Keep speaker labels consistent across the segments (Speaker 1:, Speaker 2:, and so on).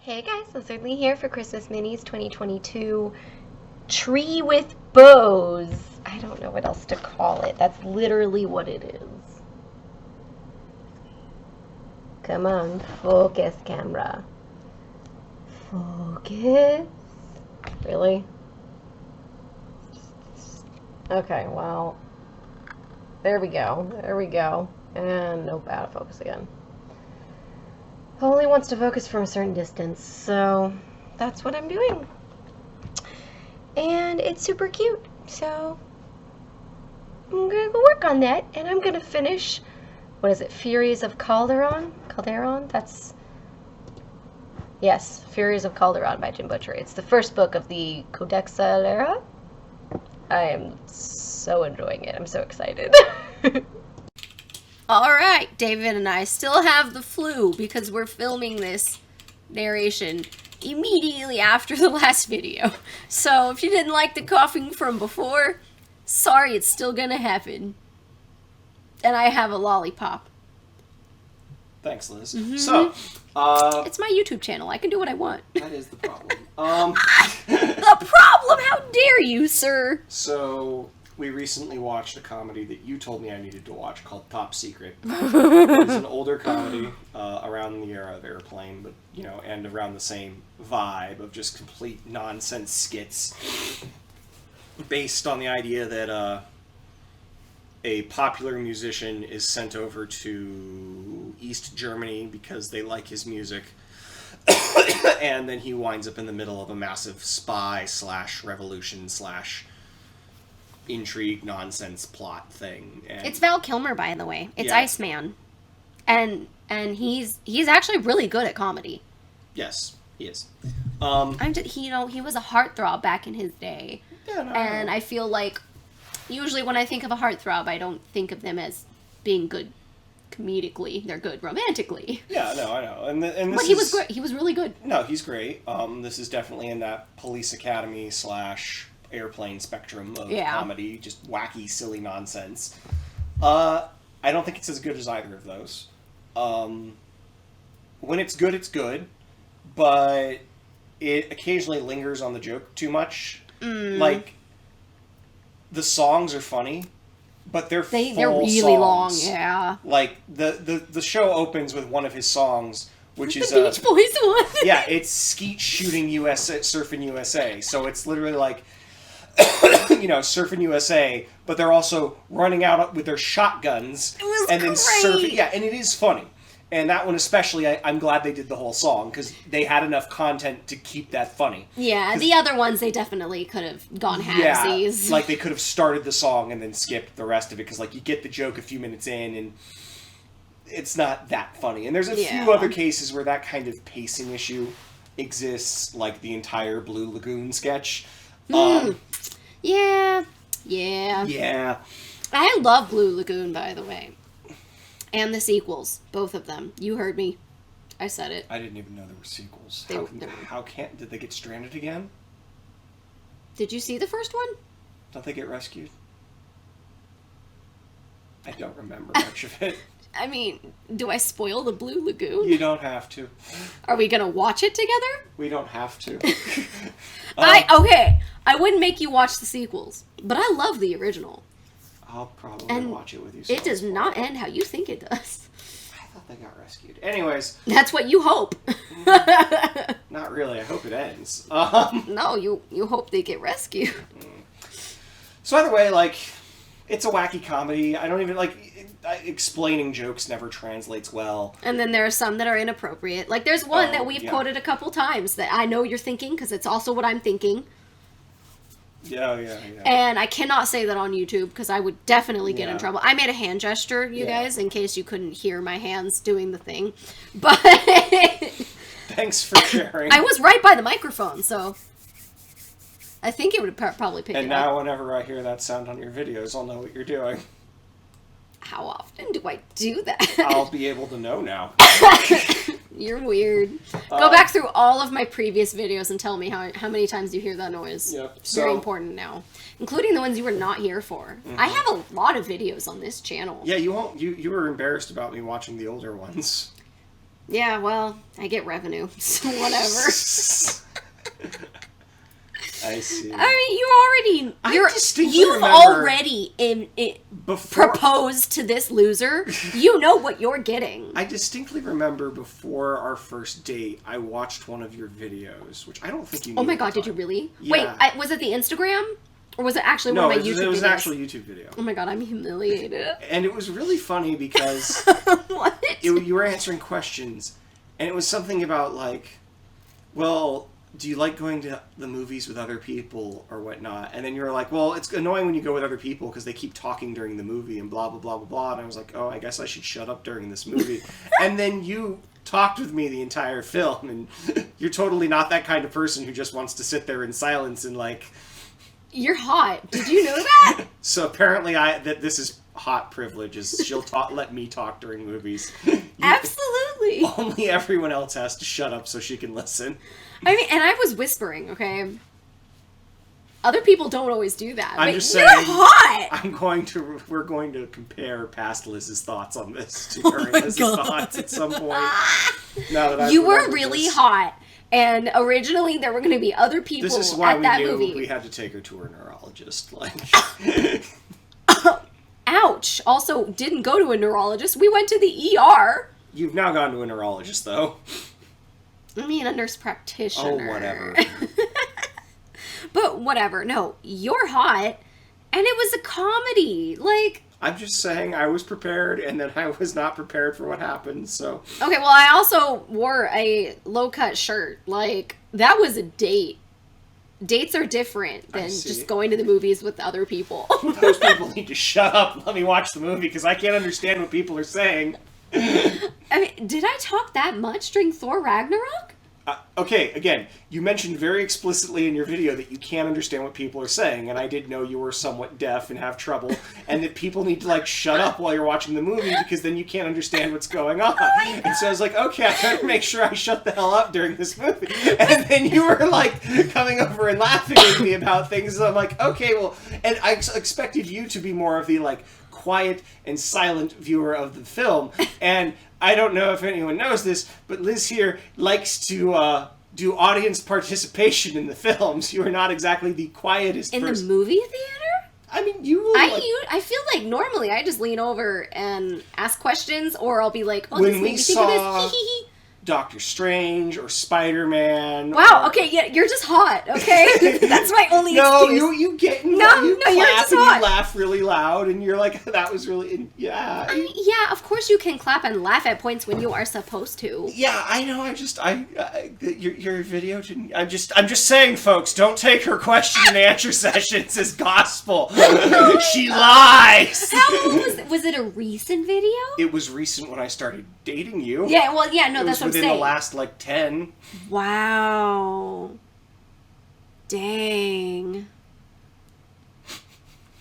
Speaker 1: Hey guys, Lizardlea here for Christmas Minis 2022 Tree with Bows. I don't know what else to call it. That's literally what it is. Come on, focus camera. Focus. Really? Okay, well, there we go. There we go. And nope, out of focus again. Holly wants to focus from a certain distance, so that's what I'm doing. And it's super cute, so I'm gonna go work on that, and I'm gonna finish, what is it, Furies of Calderon? That's, yes, Furies of Calderon by Jim Butcher. It's the first book of the Codex Alera. I am so enjoying it. I'm so excited.
Speaker 2: Alright, David and I still have the flu because we're filming this narration immediately after the last video. So if you didn't like the coughing from before, sorry, it's still gonna happen. And I have a lollipop.
Speaker 3: Thanks, Liz.
Speaker 2: Mm-hmm.
Speaker 3: So,
Speaker 2: it's my YouTube channel. I can do what I want.
Speaker 3: that is the problem.
Speaker 2: The problem? How dare you, sir?
Speaker 3: So, we recently watched a comedy that you told me I needed to watch called Top Secret. It's an older comedy around the era of Airplane, but, you know, and around the same vibe of just complete nonsense skits based on the idea that a popular musician is sent over to East Germany because they like his music. And then he winds up in the middle of a massive spy/revolution/ intrigue nonsense plot thing. And
Speaker 2: It's Val Kilmer, by the way. It's
Speaker 3: Yeah.
Speaker 2: Iceman. And he's actually really good at comedy.
Speaker 3: yes, he is.
Speaker 2: He was a heartthrob back in his day.
Speaker 3: Yeah, no,
Speaker 2: And I feel like usually when I think of a heartthrob, I don't think of them as being good comedically. They're good romantically.
Speaker 3: Yeah, no, I know. And this
Speaker 2: But he was great. He was really good.
Speaker 3: No, he's great. This is definitely in that Police Academy / Airplane spectrum of comedy, just wacky, silly nonsense. I don't think it's as good as either of those. When it's good, but it occasionally lingers on the joke too much. Like, the songs are funny, but they're
Speaker 2: really
Speaker 3: songs.
Speaker 2: long, yeah.
Speaker 3: Like, the show opens with one of his songs, which is
Speaker 2: the Beach Boys one.
Speaker 3: yeah, it's Skeet Shooting USA, Surfing USA. So it's literally like, Surfing USA, but they're also running out with their shotguns and then surfing. Yeah, and it is funny. And that one especially, I'm glad they did the whole song because they had enough content to keep that funny.
Speaker 2: Yeah, the other ones they definitely could have gone halvesies.
Speaker 3: Yeah, like they could have started the song and then skipped the rest of it because, like, you get the joke a few minutes in and it's not that funny. And there's a few other cases where that kind of pacing issue exists, like the entire Blue Lagoon sketch.
Speaker 2: Yeah. I love Blue Lagoon, by the way. And the sequels. Both of them. You heard me. I said it.
Speaker 3: I didn't even know there were sequels. Did they get stranded again?
Speaker 2: Did you see the first one?
Speaker 3: Don't they get rescued? I don't remember much of it.
Speaker 2: I mean, do I spoil the Blue Lagoon?
Speaker 3: You don't have to.
Speaker 2: Are we gonna watch it together?
Speaker 3: We don't have to.
Speaker 2: I wouldn't make you watch the sequels, but I love the original.
Speaker 3: I'll probably watch it with you. So
Speaker 2: it does not end how you think it does.
Speaker 3: I thought they got rescued. Anyways.
Speaker 2: That's what you hope.
Speaker 3: Not really. I hope it ends.
Speaker 2: No, you hope they get rescued.
Speaker 3: So either way, like, it's a wacky comedy. I don't even, explaining jokes never translates well.
Speaker 2: And then there are some that are inappropriate. Like, there's one that we've quoted a couple times that I know you're thinking, because it's also what I'm thinking.
Speaker 3: Yeah.
Speaker 2: And I cannot say that on YouTube, because I would definitely get in trouble. I made a hand gesture, you guys, in case you couldn't hear my hands doing the thing. But
Speaker 3: thanks for sharing.
Speaker 2: I was right by the microphone, so I think it would probably pick it up.
Speaker 3: And now whenever I hear that sound on your videos, I'll know what you're doing.
Speaker 2: How often do I do that?
Speaker 3: I'll be able to know now.
Speaker 2: You're weird. Go back through all of my previous videos and tell me how many times you hear that noise.
Speaker 3: Yep.
Speaker 2: Very important now. Including the ones you were not here for. I have a lot of videos on this channel.
Speaker 3: Yeah, you were embarrassed about me watching the older ones.
Speaker 2: Yeah, well, I get revenue, so whatever.
Speaker 3: I see.
Speaker 2: I mean,
Speaker 3: distinctly
Speaker 2: you've
Speaker 3: remember
Speaker 2: already
Speaker 3: before
Speaker 2: proposed to this loser. You know what you're getting.
Speaker 3: I distinctly remember before our first date, I watched one of your videos, which I don't think you knew.
Speaker 2: Oh my
Speaker 3: at the
Speaker 2: god, did you
Speaker 3: time.
Speaker 2: really?
Speaker 3: Yeah.
Speaker 2: Wait, was it the Instagram? Or was it actually
Speaker 3: No,
Speaker 2: one of my YouTube videos?
Speaker 3: it was an actual YouTube video.
Speaker 2: Oh my god, I'm humiliated.
Speaker 3: And it was really funny because
Speaker 2: What?
Speaker 3: you were answering questions, and it was something about, like, well, do you like going to the movies with other people or whatnot? And then you were like, well, it's annoying when you go with other people because they keep talking during the movie and blah, blah, blah, blah, blah. And I was like, oh, I guess I should shut up during this movie. And then you talked with me the entire film, and you're totally not that kind of person who just wants to sit there in silence and, like...
Speaker 2: You're hot. Did you know that?
Speaker 3: So apparently that this is hot privilege, is she'll let me talk during movies.
Speaker 2: Absolutely.
Speaker 3: Only everyone else has to shut up so she can listen.
Speaker 2: I mean, and I was whispering, okay? Other people don't always do that.
Speaker 3: I'm
Speaker 2: but
Speaker 3: just
Speaker 2: you're
Speaker 3: saying,
Speaker 2: hot!
Speaker 3: we're going to compare past Liz's thoughts on this to
Speaker 2: Oh
Speaker 3: current
Speaker 2: my
Speaker 3: Liz's
Speaker 2: God.
Speaker 3: thoughts at some point. Now that I've
Speaker 2: You were
Speaker 3: remembered
Speaker 2: really
Speaker 3: this.
Speaker 2: hot. And originally there were going to be other people
Speaker 3: This is why
Speaker 2: at that
Speaker 3: we knew
Speaker 2: movie.
Speaker 3: we had to take her to her neurologist. Like,
Speaker 2: Ouch. Also, didn't go to a neurologist. We went to the ER.
Speaker 3: you've now gone to a neurologist, though.
Speaker 2: I mean, a nurse practitioner.
Speaker 3: Oh, whatever.
Speaker 2: But whatever. No, you're hot. And it was a comedy. Like...
Speaker 3: I'm just saying I was prepared, and then I was not prepared for what happened, so...
Speaker 2: Okay, well, I also wore a low-cut shirt. Like, that was a date. Dates are different than
Speaker 3: see.
Speaker 2: just going to the movies with other people.
Speaker 3: Those people need to shut up and let me watch the movie, because I can't understand what people are saying.
Speaker 2: I mean, did I talk that much during Thor Ragnarok?
Speaker 3: Okay, again, you mentioned very explicitly in your video that you can't understand what people are saying, and I did know you were somewhat deaf and have trouble, and that people need to, like, shut up while you're watching the movie, because then you can't understand what's going on. And so I was like, okay, I better make sure I shut the hell up during this movie. And then you were, like, coming over and laughing with me about things, and I'm like, okay, well, and I expected you to be more of the, like, quiet and silent viewer of the film, and I don't know if anyone knows this, but Liz here likes to do audience participation in the films. You are not exactly the quietest
Speaker 2: In
Speaker 3: person.
Speaker 2: the movie theater?
Speaker 3: I mean, you...
Speaker 2: I feel like normally I just lean over and ask questions, or I'll be like, oh,
Speaker 3: When
Speaker 2: this
Speaker 3: we
Speaker 2: made me think of
Speaker 3: saw-
Speaker 2: this. Hee hee hee.
Speaker 3: Doctor Strange or Spider-Man.
Speaker 2: Wow,
Speaker 3: or...
Speaker 2: okay, yeah, you're just hot, okay? That's my only
Speaker 3: No,
Speaker 2: excuse.
Speaker 3: you get...
Speaker 2: No,
Speaker 3: you
Speaker 2: no, you're
Speaker 3: clap
Speaker 2: just
Speaker 3: and
Speaker 2: hot.
Speaker 3: you laugh really loud, and you're like, that was really... Yeah.
Speaker 2: I mean, yeah, of course you can clap and laugh at points when you are supposed to.
Speaker 3: Yeah, I know. Your video didn't. I'm just saying, folks. Don't take her question and answer sessions as gospel. She lies.
Speaker 2: How was it a recent video?
Speaker 3: It was recent when I started dating you.
Speaker 2: Yeah, well, yeah, no,
Speaker 3: it
Speaker 2: that's
Speaker 3: was
Speaker 2: what I'm
Speaker 3: within the
Speaker 2: saying.
Speaker 3: last like 10.
Speaker 2: Wow. Dang.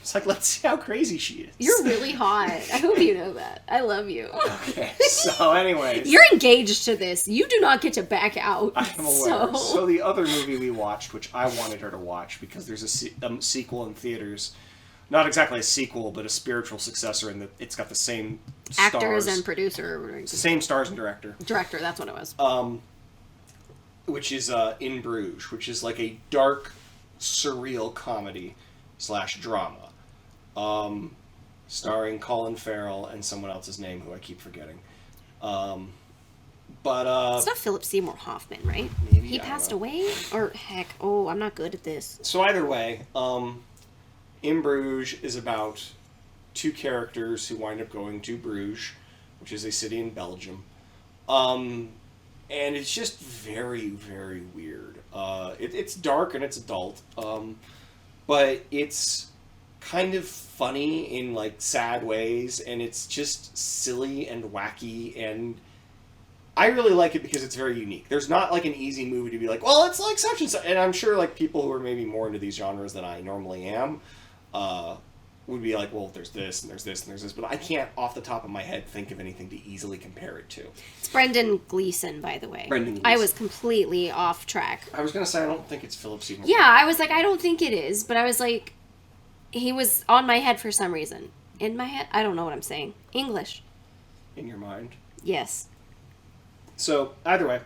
Speaker 3: It's like, let's see how crazy she is.
Speaker 2: You're really hot. I hope you know that. I love you.
Speaker 3: Okay. So, anyways,
Speaker 2: You're engaged to this. You do not get to back out.
Speaker 3: I am aware.
Speaker 2: So,
Speaker 3: So the other movie we watched, which I wanted her to watch because there's a sequel in theaters. Not exactly a sequel, but a spiritual successor, in that it's got the same
Speaker 2: actors
Speaker 3: stars,
Speaker 2: and producer.
Speaker 3: same stars and director.
Speaker 2: Director, that's what it was.
Speaker 3: Which is In Bruges, which is like a dark, surreal comedy / drama, starring Colin Farrell and someone else's name who I keep forgetting. But
Speaker 2: it's not Philip Seymour Hoffman, right?
Speaker 3: Maybe,
Speaker 2: He
Speaker 3: I don't
Speaker 2: passed
Speaker 3: know.
Speaker 2: away? Or, heck, oh, I'm not good at this.
Speaker 3: So either way, In Bruges is about two characters who wind up going to Bruges, which is a city in Belgium. And it's just very, very weird. It's dark and it's adult, but it's kind of funny in like sad ways, and it's just silly and wacky, and I really like it because it's very unique. There's not like an easy movie to be like, well, it's like such and such, and I'm sure like people who are maybe more into these genres than I normally am, would be like, well, there's this, and there's this, and there's this, but I can't, off the top of my head, think of anything to easily compare it to.
Speaker 2: It's Brendan Gleeson, by the way.
Speaker 3: Brendan Gleeson.
Speaker 2: I was completely off track.
Speaker 3: I was going to say, I don't think it's Philip Seymour.
Speaker 2: Yeah, I was like, I don't think it is, but I was like, he was on my head for some reason. In my head? I don't know what I'm saying. English.
Speaker 3: In your mind?
Speaker 2: Yes.
Speaker 3: So, either way.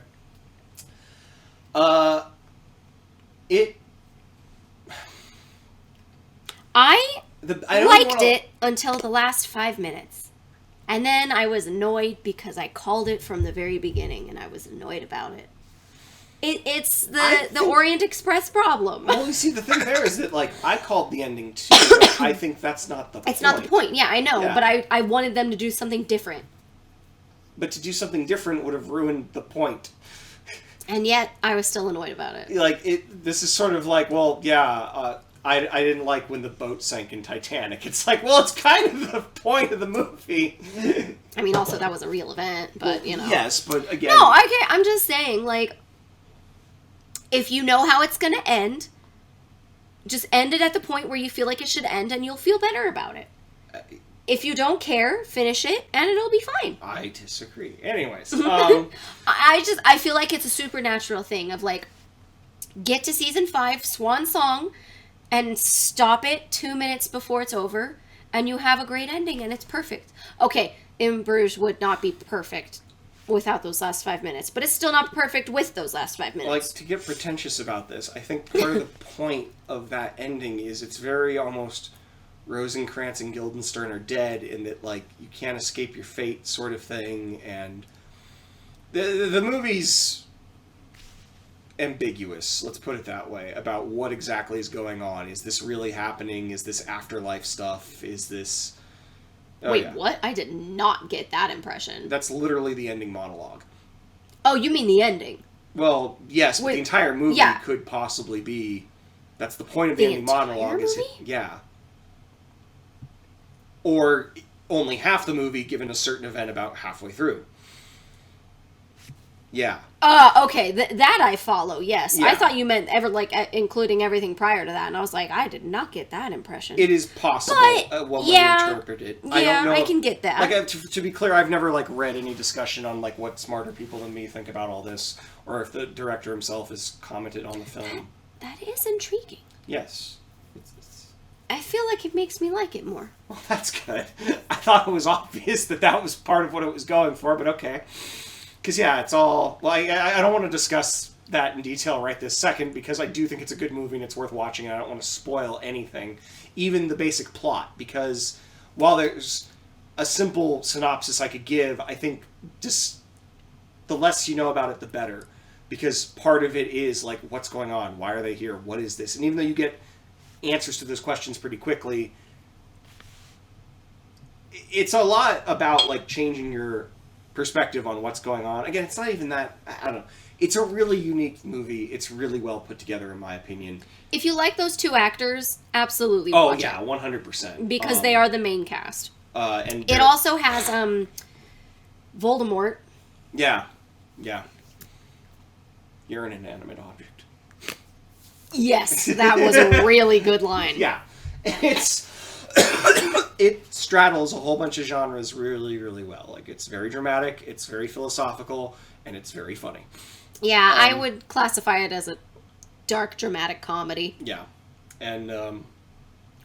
Speaker 3: It...
Speaker 2: I
Speaker 3: don't
Speaker 2: liked
Speaker 3: wanna-
Speaker 2: it until the last 5 minutes. And then I was annoyed because I called it from the very beginning, and I was annoyed about it. It's the Orient Express problem.
Speaker 3: Well, you see, the thing there is that, like, I called the ending too. I think that's not the point.
Speaker 2: It's not the point. Yeah, I know.
Speaker 3: Yeah.
Speaker 2: But I wanted them to do something different.
Speaker 3: But to do something different would have ruined the point.
Speaker 2: And yet, I was still annoyed about it.
Speaker 3: Like, this is sort of like, well, yeah, I didn't like when the boat sank in Titanic. It's like, well, it's kind of the point of the movie.
Speaker 2: I mean, also, that was a real event, but, you know.
Speaker 3: Yes, but again...
Speaker 2: No, I'm just saying, like, if you know how it's going to end, just end it at the point where you feel like it should end, and you'll feel better about it. If you don't care, finish it, and it'll be fine.
Speaker 3: I disagree. Anyways,
Speaker 2: I feel like it's a supernatural thing of, like, get to season 5, Swan Song, and stop it 2 minutes before it's over, and you have a great ending, and it's perfect. Okay, In Bruges would not be perfect without those last 5 minutes, but it's still not perfect with those last 5 minutes.
Speaker 3: like, to get pretentious about this, I think part of the point of that ending is it's very almost Rosencrantz and Guildenstern are dead, in that, like, you can't escape your fate sort of thing, and the movie's ambiguous, let's put it that way, about what exactly is going on. Is this really happening? Is this afterlife stuff? Is this... Oh,
Speaker 2: Wait,
Speaker 3: yeah.
Speaker 2: what? I did not get that impression.
Speaker 3: That's literally the ending monologue.
Speaker 2: Oh, you mean the ending?
Speaker 3: Well, yes, but
Speaker 2: Wait,
Speaker 3: the entire movie
Speaker 2: yeah.
Speaker 3: could possibly be... That's the point of the
Speaker 2: The
Speaker 3: ending
Speaker 2: entire
Speaker 3: monologue.
Speaker 2: movie?
Speaker 3: Yeah. Or only half the movie given a certain event about halfway through. Yeah.
Speaker 2: Okay, that I follow, yes.
Speaker 3: Yeah.
Speaker 2: I thought you meant including everything prior to that, and I was like, I did not get that impression.
Speaker 3: It is possible
Speaker 2: But,
Speaker 3: when
Speaker 2: yeah,
Speaker 3: you interpret it.
Speaker 2: Yeah,
Speaker 3: I don't know.
Speaker 2: I can get that.
Speaker 3: Like, to be clear, I've never, like, read any discussion on, like, what smarter people than me think about all this, or if the director himself has commented on the film.
Speaker 2: That is intriguing.
Speaker 3: Yes.
Speaker 2: I feel like it makes me like it more.
Speaker 3: Well, that's good. I thought it was obvious that was part of what it was going for, but okay. Because, yeah, it's all... Well, I don't want to discuss that in detail right this second, because I do think it's a good movie and it's worth watching, and I don't want to spoil anything, even the basic plot, because while there's a simple synopsis I could give, I think just the less you know about it, the better. Because part of it is, like, what's going on? Why are they here? What is this? And even though you get answers to those questions pretty quickly, it's a lot about, like, changing your perspective on what's going on. Again, it's not even that... I don't know. It's a really unique movie. It's really well put together, in my opinion.
Speaker 2: If you like those two actors, absolutely watch it.
Speaker 3: Oh, yeah, 100%.
Speaker 2: Because they are the main cast.
Speaker 3: And
Speaker 2: it also has Voldemort.
Speaker 3: Yeah. Yeah. You're an inanimate object.
Speaker 2: Yes, that was a really good line.
Speaker 3: Yeah. It's... it straddles a whole bunch of genres really, really well. Like, it's very dramatic, it's very philosophical, and it's very funny.
Speaker 2: Yeah, I would classify it as a dark dramatic comedy.
Speaker 3: Yeah. And,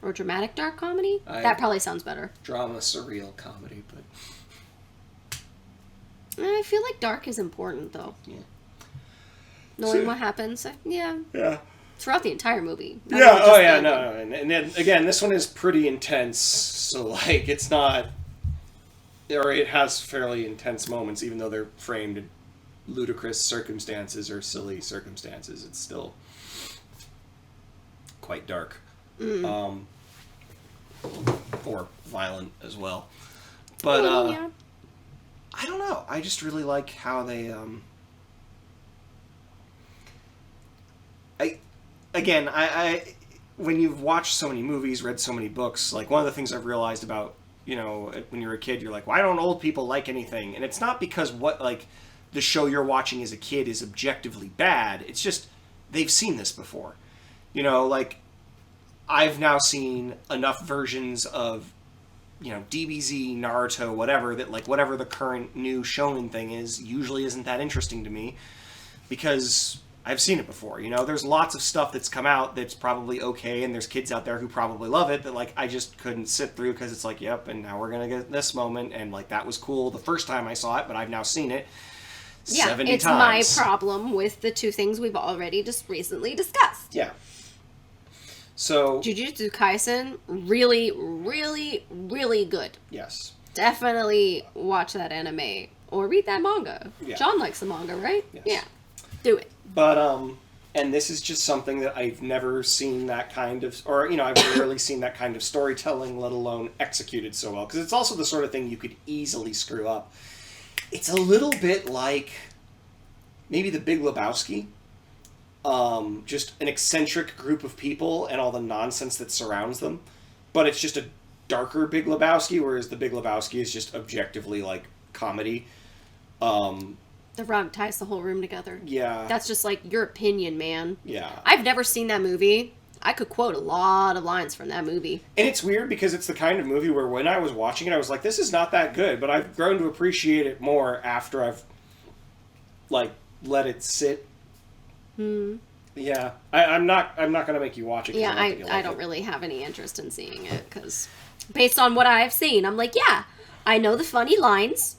Speaker 2: Or dramatic dark comedy? That probably sounds better.
Speaker 3: drama, surreal comedy, but...
Speaker 2: I feel like dark is important, though.
Speaker 3: Yeah.
Speaker 2: Knowing what happens, yeah.
Speaker 3: Yeah.
Speaker 2: Throughout the entire movie.
Speaker 3: Yeah, oh yeah, no. And then, again, this one is pretty intense, so, like, it's not... Or it has fairly intense moments, even though they're framed in ludicrous circumstances or silly circumstances. It's still quite dark. Or violent as well. But,
Speaker 2: yeah.
Speaker 3: I don't know. I just really like how they, Again, I when you've watched so many movies, read so many books, like, one of the things I've realized about, you know, when you're a kid, you're like, why don't old people like anything? And it's not because the show you're watching as a kid is objectively bad. It's just, they've seen this before. You know, like, I've now seen enough versions of, you know, DBZ, Naruto, whatever, that, like, whatever the current new shonen thing is usually isn't that interesting to me, because I've seen it before. You know, there's lots of stuff that's come out that's probably okay, and there's kids out there who probably love it that, like, I just couldn't sit through because it's like, yep, and now we're gonna get this moment, and, like, that was cool the first time I saw it, but I've now seen it.
Speaker 2: Yeah,
Speaker 3: 70
Speaker 2: it's
Speaker 3: times.
Speaker 2: my problem with the two things we've already just recently discussed.
Speaker 3: Yeah. So
Speaker 2: Jujutsu Kaisen, really, really, really good.
Speaker 3: yes.
Speaker 2: Definitely watch that anime or read that manga.
Speaker 3: Yeah.
Speaker 2: John likes the manga, right?
Speaker 3: Yes.
Speaker 2: Yeah. Do it.
Speaker 3: But and this is just something that I've never seen that kind of, or I've rarely seen that kind of storytelling, let alone executed so well. Because it's also the sort of thing you could easily screw up. It's a little bit like maybe The Big Lebowski. Just an eccentric group of people and all the nonsense that surrounds them. But it's just a darker Big Lebowski, whereas The Big Lebowski is just objectively like comedy.
Speaker 2: The rug ties the whole room together.
Speaker 3: Yeah.
Speaker 2: That's just like your opinion, man.
Speaker 3: Yeah.
Speaker 2: I've never seen that movie. I could quote a lot of lines from that movie.
Speaker 3: And it's weird because it's the kind of movie where when I was watching it, I was like, this is not that good, but I've grown to appreciate it more after I've, like, let it sit. Yeah. I'm not going to make you watch it.
Speaker 2: Yeah, I don't really have any interest in seeing it, because based on what I've seen, I'm like, yeah, I know the funny lines.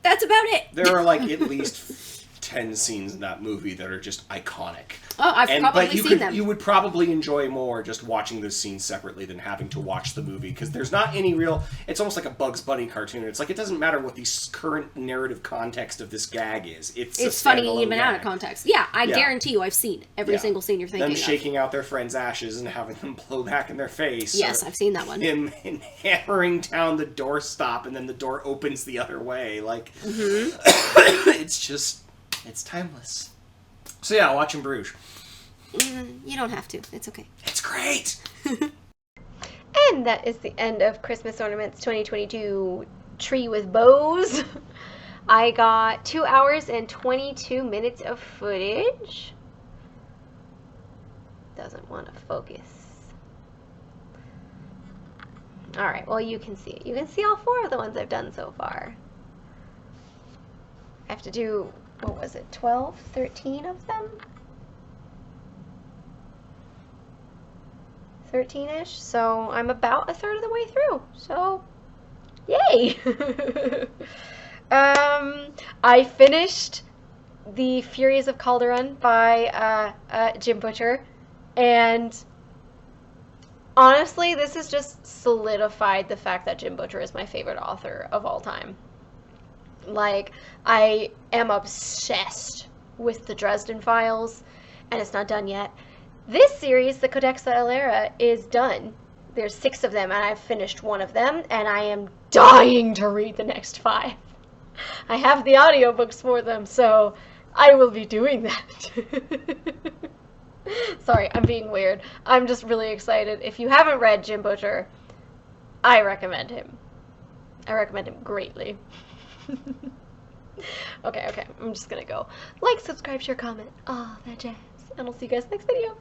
Speaker 2: That's about it.
Speaker 3: There are, like, at least 10 scenes in that movie that are just iconic.
Speaker 2: Oh, I've probably seen them.
Speaker 3: You would probably enjoy more just watching those scenes separately than having to watch the movie, because there's not any real... It's almost like a Bugs Bunny cartoon. It's like, it doesn't matter what the current narrative context of this gag is. It's
Speaker 2: funny
Speaker 3: standalone
Speaker 2: even out of
Speaker 3: gag.
Speaker 2: context. Yeah, I guarantee you I've seen every single scene you're thinking
Speaker 3: Them
Speaker 2: of.
Speaker 3: shaking out their friend's ashes and having them blow back in their face.
Speaker 2: Yes, I've seen that one.
Speaker 3: Him hammering down the doorstop and then the door opens the other way. Like, it's just... It's timeless. So yeah, watch in Bruges.
Speaker 2: You don't have to. It's okay.
Speaker 3: It's great!
Speaker 1: And that is the end of Christmas Ornaments 2022 Tree with Bows. I got 2 hours and 22 minutes of footage. Doesn't want to focus. Alright, well you can see it. You can see all 4 of the ones I've done so far. I have to do, what was it, 12, 13 of them? 13-ish, so I'm about a third of the way through, so yay! I finished the Furies of Calderon by Jim Butcher, and honestly, this has just solidified the fact that Jim Butcher is my favorite author of all time. Like, I am obsessed with the Dresden Files, and it's not done yet. This series, the Codex Alera, is done. There's 6 of them, and I've finished 1 of them, and I am dying to read the next 5. I have the audiobooks for them, so I will be doing that. Sorry, I'm being weird. I'm just really excited. If you haven't read Jim Butcher, I recommend him. I recommend him greatly. Okay, I'm just gonna go. Like, subscribe, share, comment, all that jazz. And I'll see you guys next video.